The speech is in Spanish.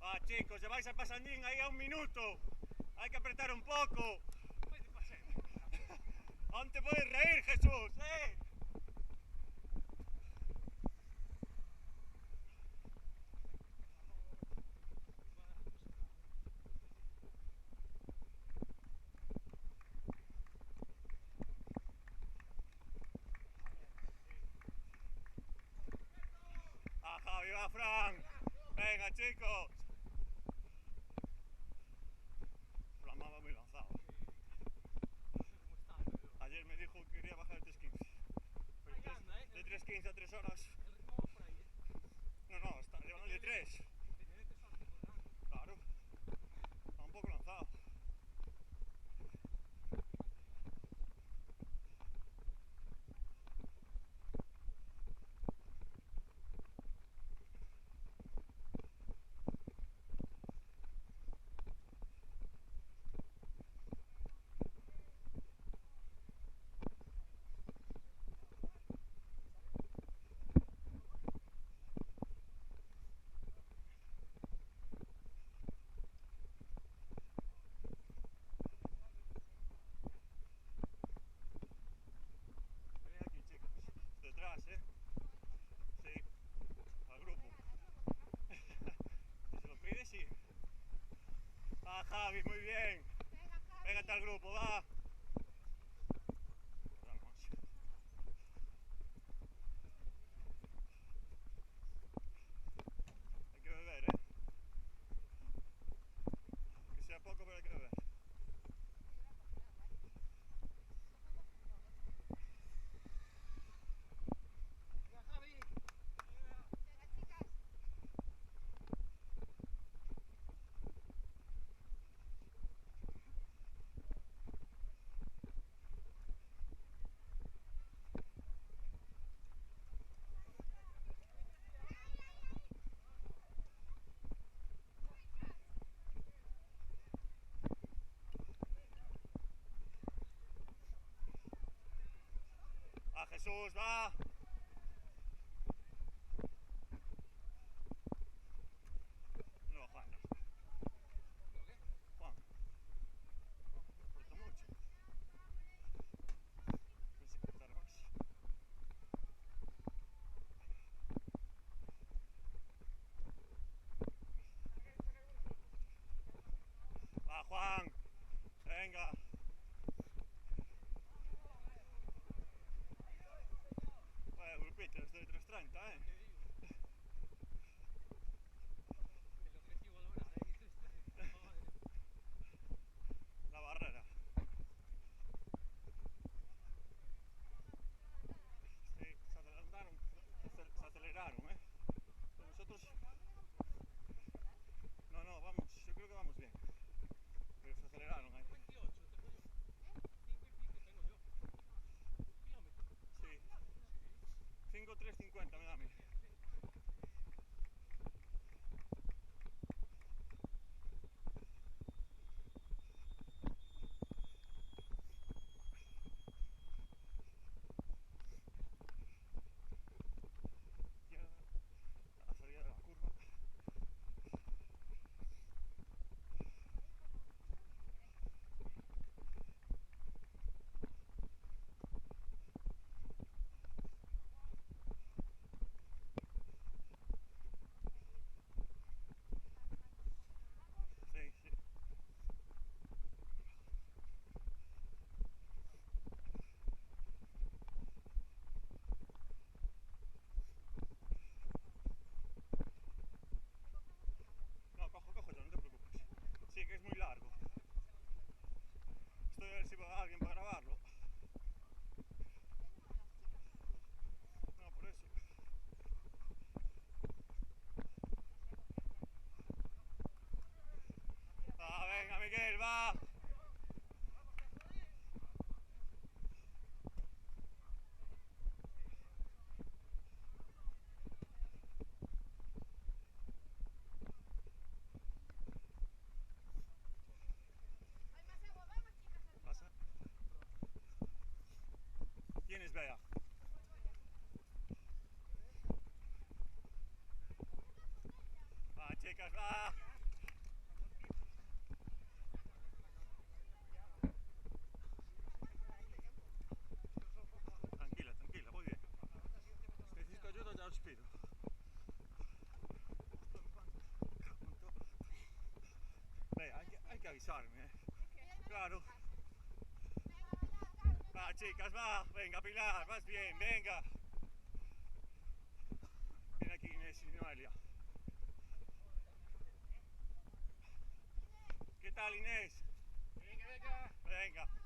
Va, chicos, lleváis a Pasañín ahí a 1 minuto. Hay que apretar un poco. Aún te puedes reír, Jesús, ¿eh? Va, Javi, va, Fran. Venga, chicos. Fran va muy lanzado. Ayer me dijo que quería bajar de 3.15. De 3.15 a 3 horas. El ritmo va por ahí, No, no, está llevando de 3. Claro. Está un poco lanzado. Ven aquí, chicos. Detrás, ¿eh? Sí. Al grupo. Si se lo pide, sí. Va, Javi, muy bien. Pégate al grupo, va. Vamos. Hay que beber, ¿eh? Que sea poco, pero hay que beber. Venga, Javi. Va, Jesús, va. No, Juan, no. Juan. No, no aporta mucho. Pensé que aportara más. Va, Juan. Venga. Vaya grupito, estoy de 3.30, ¿eh? El objetivo lograr ahí, 3:30. Madre. La barrera. Sí, se aceleraron, ¿eh? Pero nosotros... No, no, vamos, yo creo que vamos bien. Pero se aceleraron ahí. 28 tengo yo. 5 y pico tengo yo. Kilómetros. Sí. 5:3:50 me da a mí. Sí. Izquierda, a la salida de la curva. Sí, sí. No, cojo yo, no te preocupes. Sí, que es muy largo. Estoy a ver si va alguien para grabarlo. No, por eso. Va, venga, Miguel, va. Pasa. ¿Quién es Bea? Va, chicas, va. avisarme. Claro. Va, chicas, va. Venga, Pilar, vas bien, venga. Ven aquí, Inés y Noelia. ¿Qué tal, Inés? Venga, venga. Venga.